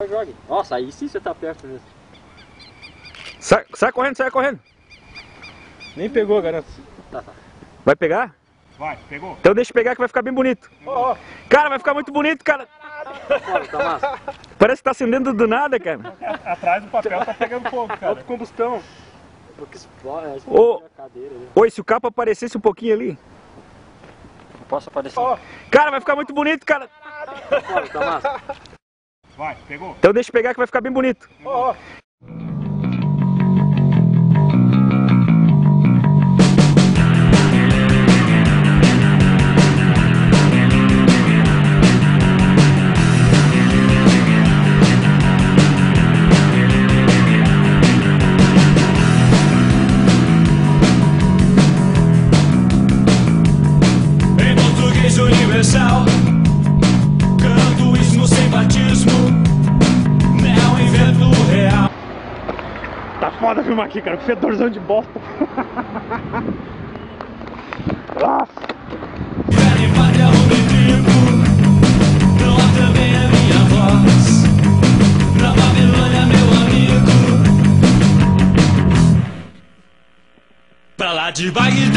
Jogue. Nossa, aí sim você tá perto mesmo. Sai correndo, sai correndo. Nem pegou, garanto. Tá. Vai pegar? Vai, pegou. Então deixa eu pegar que vai ficar bem bonito. Cara, vai ficar muito bonito, cara. Tá massa. Parece que tá acendendo do nada, cara. Atrás do papel tá pegando fogo, cara. Alta combustão. Porque explode Ô, a cadeira ali. oi, se o capa aparecesse um pouquinho ali. Posso aparecer? Cara, vai ficar muito bonito, cara. Tá massa. Vai, pegou. Então deixa eu pegar que vai ficar bem bonito. Em português universal, canto ismo sem batismo, é um invento real. Tá foda filmar aqui, cara. Fedorzão de bosta. Velho pátria onde vivo, não há também a minha voz. Na Babilônia, meu amigo, pra lá de Bagdá.